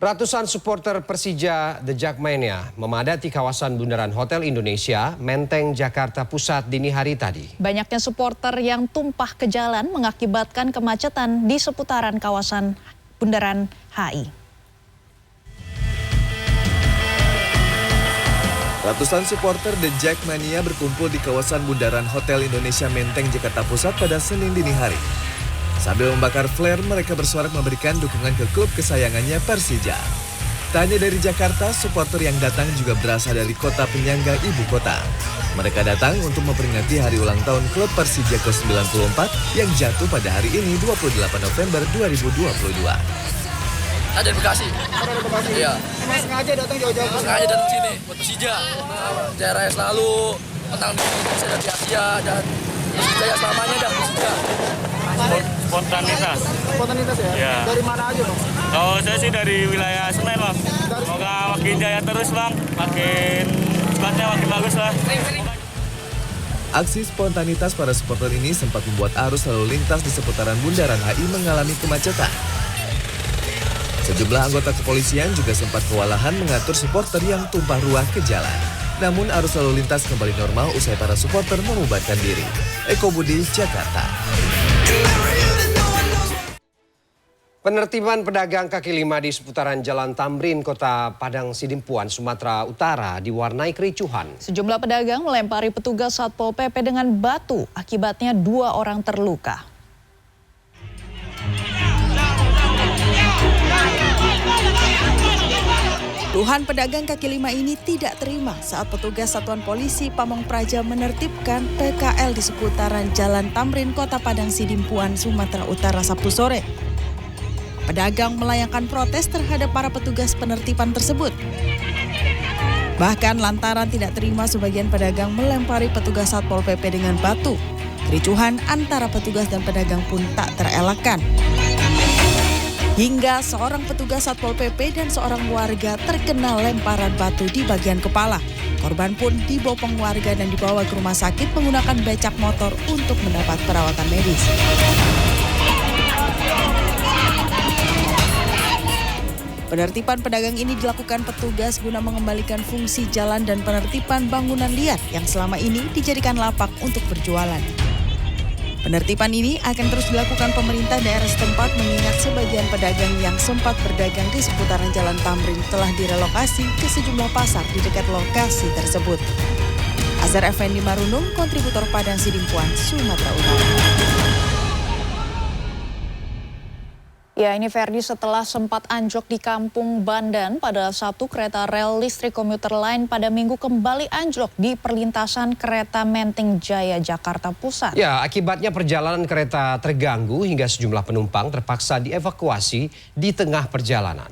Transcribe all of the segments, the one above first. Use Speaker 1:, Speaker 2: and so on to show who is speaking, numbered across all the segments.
Speaker 1: Ratusan supporter Persija The Jackmania memadati kawasan Bundaran Hotel Indonesia, Menteng, Jakarta Pusat dini hari tadi.
Speaker 2: Banyaknya supporter yang tumpah ke jalan mengakibatkan kemacetan di seputaran kawasan Bundaran HI.
Speaker 3: Ratusan supporter The Jackmania berkumpul di kawasan Bundaran Hotel Indonesia Menteng, Jakarta Pusat pada Senin dini hari. Sambil membakar flare, mereka bersorak memberikan dukungan ke klub kesayangannya Persija. Tak hanya dari Jakarta, supporter yang datang juga berasal dari kota penyangga ibu kota. Mereka datang untuk memperingati hari ulang tahun klub Persija ke-94 yang jatuh pada hari ini 28 November 2022.
Speaker 4: Ada di Bekasi. Iya.
Speaker 5: Emang sengaja datang jauh-jauh?
Speaker 4: Sengaja datang sini buat Persija. Daerah selalu menang di Indonesia dan di Asia dan Persija ya selamanya dah Persija.
Speaker 6: Spontanitas.
Speaker 5: Spontanitas ya?
Speaker 6: Ya.
Speaker 5: Dari mana aja Bang?
Speaker 6: Kalau saya sih dari wilayah Senen Bang. Semoga makin jaya terus Bang, makin squadnya makin bagus lah.
Speaker 3: Aksi spontanitas para supporter ini sempat membuat arus lalu lintas di seputaran Bundaran HI mengalami kemacetan. Sejumlah anggota kepolisian juga sempat kewalahan mengatur supporter yang tumpah ruah ke jalan. Namun arus lalu lintas kembali normal usai para supporter membubarkan diri. Eko Budi, Jakarta.
Speaker 1: Penertiban pedagang kaki lima di seputaran Jalan Tamrin, Kota Padang Sidimpuan, Sumatera Utara diwarnai kericuhan.
Speaker 2: Sejumlah pedagang melempari petugas Satpol PP dengan batu, akibatnya 2 orang terluka.
Speaker 7: Puluhan pedagang kaki lima ini tidak terima saat petugas Satuan Polisi Pamong Praja menertibkan PKL di seputaran Jalan Tamrin, Kota Padang Sidimpuan, Sumatera Utara Sabtu sore. Pedagang melayangkan protes terhadap para petugas penertiban tersebut. Bahkan lantaran tidak terima, sebagian pedagang melempari petugas Satpol PP dengan batu. Kericuhan antara petugas dan pedagang pun tak terelakkan. Hingga seorang petugas Satpol PP dan seorang warga terkena lemparan batu di bagian kepala. Korban pun dibopong warga dan dibawa ke rumah sakit menggunakan becak motor untuk mendapat perawatan medis. Penertiban pedagang ini dilakukan petugas guna mengembalikan fungsi jalan dan penertiban bangunan liar yang selama ini dijadikan lapak untuk berjualan. Penertiban ini akan terus dilakukan pemerintah daerah setempat mengingat sebagian pedagang yang sempat berdagang di seputaran Jalan Tamrin telah direlokasi ke sejumlah pasar di dekat lokasi tersebut. Azhar Effendi Marunung, kontributor Padang Sidimpuan, Sumatera Utara.
Speaker 2: Ya, ini Ferdi, setelah sempat anjlok di Kampung Bandan pada Sabtu, kereta rel listrik komuter lain pada Minggu kembali anjlok di perlintasan kereta Menteng Jaya, Jakarta Pusat.
Speaker 1: Ya, akibatnya perjalanan kereta terganggu hingga sejumlah penumpang terpaksa dievakuasi di tengah perjalanan.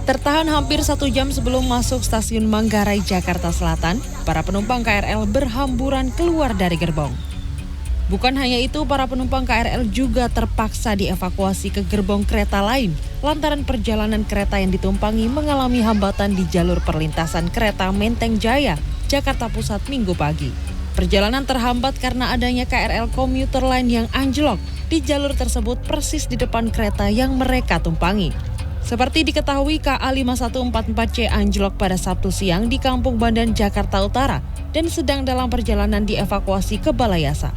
Speaker 8: Tertahan hampir 1 jam sebelum masuk stasiun Manggarai, Jakarta Selatan, para penumpang KRL berhamburan keluar dari gerbong. Bukan hanya itu, para penumpang KRL juga terpaksa dievakuasi ke gerbong kereta lain lantaran perjalanan kereta yang ditumpangi mengalami hambatan di jalur perlintasan kereta Menteng Jaya, Jakarta Pusat Minggu pagi. Perjalanan terhambat karena adanya KRL komuter lain yang anjlok di jalur tersebut persis di depan kereta yang mereka tumpangi. Seperti diketahui, KA 5144C anjlok pada Sabtu siang di Kampung Bandan, Jakarta Utara dan sedang dalam perjalanan dievakuasi ke Balayasa.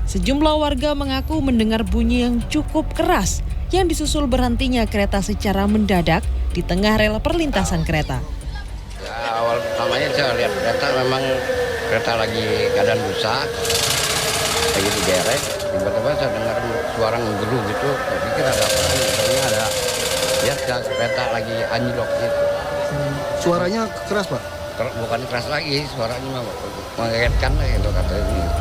Speaker 8: Sejumlah warga mengaku mendengar bunyi yang cukup keras yang disusul berhentinya kereta secara mendadak di tengah rel perlintasan kereta.
Speaker 9: Ya, awal pertamanya saya lihat kereta, memang kereta lagi keadaan rusak, lagi diderek. Tiba-tiba saya dengar suara ngegeru gitu, saya pikir ada apa, misalnya ada ya kereta lagi anjlok gitu.
Speaker 5: Suaranya keras Pak?
Speaker 9: Bukan keras lagi, suaranya mengagetkan lah gitu katanya.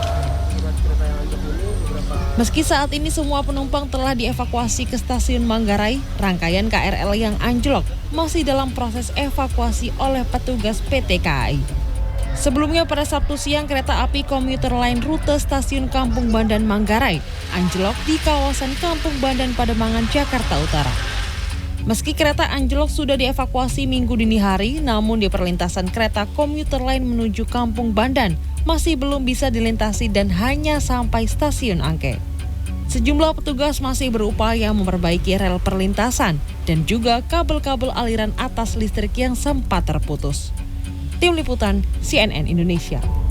Speaker 8: Meski saat ini semua penumpang telah dievakuasi ke stasiun Manggarai, rangkaian KRL yang anjlok masih dalam proses evakuasi oleh petugas PT KAI. Sebelumnya pada Sabtu siang, kereta api komuter lain rute stasiun Kampung Bandan Manggarai anjlok di kawasan Kampung Bandan Pademangan, Jakarta Utara. Meski kereta anjlok sudah dievakuasi Minggu dini hari, namun di perlintasan kereta komuter lain menuju Kampung Bandan masih belum bisa dilintasi dan hanya sampai stasiun Angke. Sejumlah petugas masih berupaya memperbaiki rel perlintasan dan juga kabel-kabel aliran atas listrik yang sempat terputus. Tim Liputan CNN Indonesia.